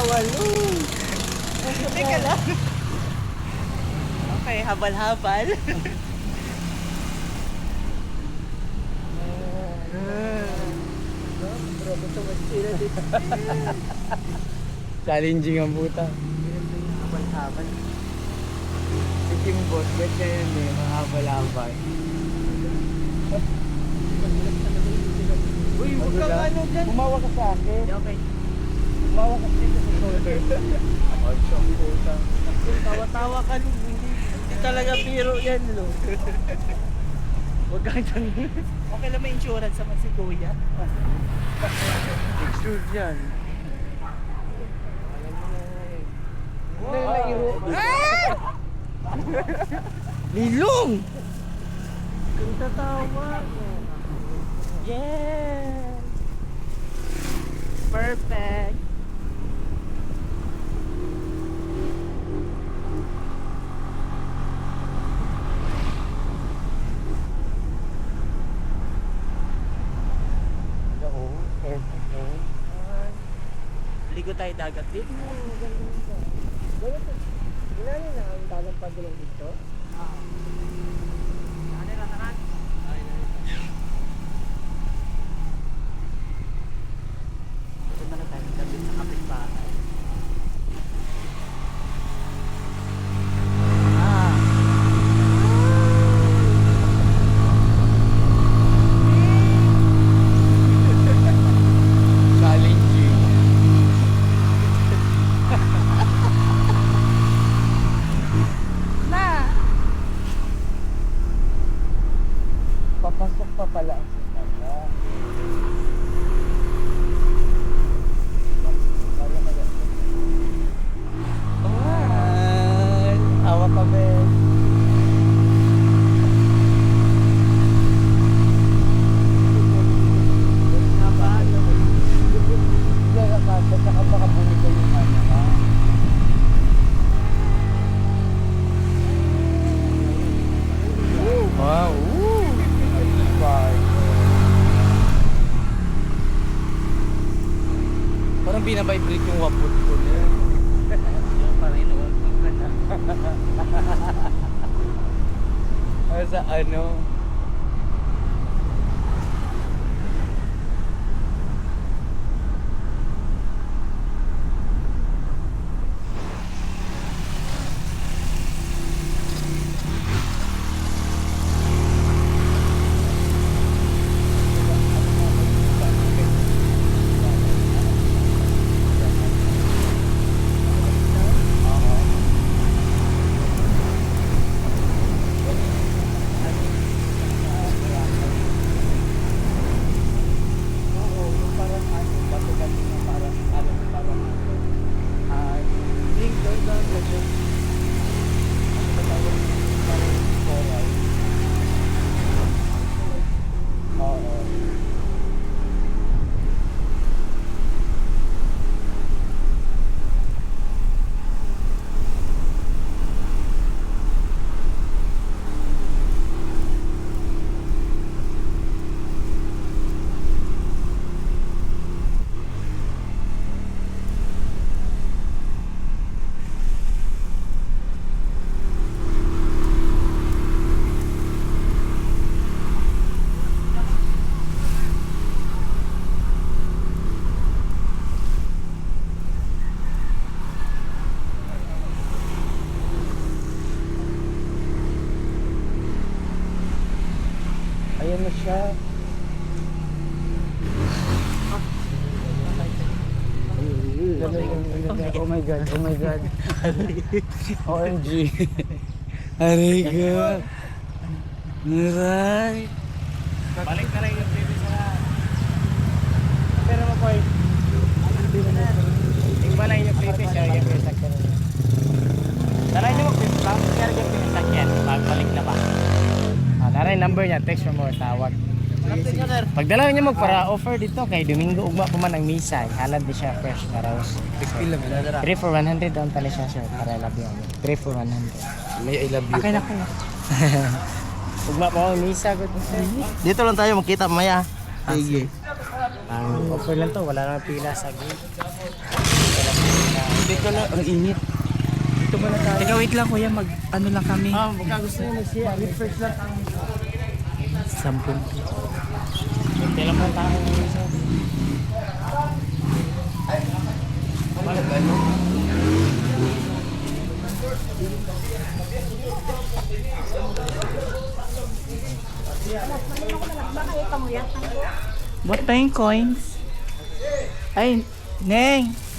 Walong. Teka lang. Okay, habal-habal. Challenging ang puta. Habal-habal. Sige mo boss, bet na yun eh, mahabal-habal. Uy, huwag kang ano dyan. Umawa ka sa akin. Okay. Umawa ka dito sa shoulder. Ay, siyang puta. Tawa-tawa ka nung hindi talaga biro yan, lo. Huwag kang dyan. Okay lang may insurance naman si Kuya. Sure yan. Alam mo na eh. Nairo. Lilong! Kung tatawa. Yes! Perfect! Ligo tayo dagat din. Ginani na ang dalang padulong dito? Punta na tayo sa kapitbahay. Challenging. Papasok pa pala ang sasaya. Awa pa Ben. Saka baka bumito yung ano ha. Wow! Parang binabibrate yung wapot ko niya. Parang inuwan ka na. Sa ano? Ayan na siya. Oh my God, oh my God. OMG. Aray ka. Aray. Balik na lang yung baby sa... Pero mo boy. Tingnan yung baby siya yung sakyan. Taray niyo mag-baby pa. Kaya yung sakyan. Balik na ba? Naray number niya. Text mo or tawag. Pagdala niyo mo para offer dito kay Domingo ugma pa man ang misa. Halad di siya fresh na rose. 3 for 100 doon tali siya sir. Para love you. 3 for 100. May I love you. Okay na ko. Ugma pa ang misa ko sir. Dito lang tayo magkita mamaya. Sige. Ang offer lang to, wala nang pila sa gate. Dito na, ang init. Dito muna tayo. Teka, wait lang kuya, ano lang kami. Baka gusto nyo mag-share. Refresh lang tayo. 10 piso. Hindi lang muna tayo. Buat tayong coins. Ay, Neng.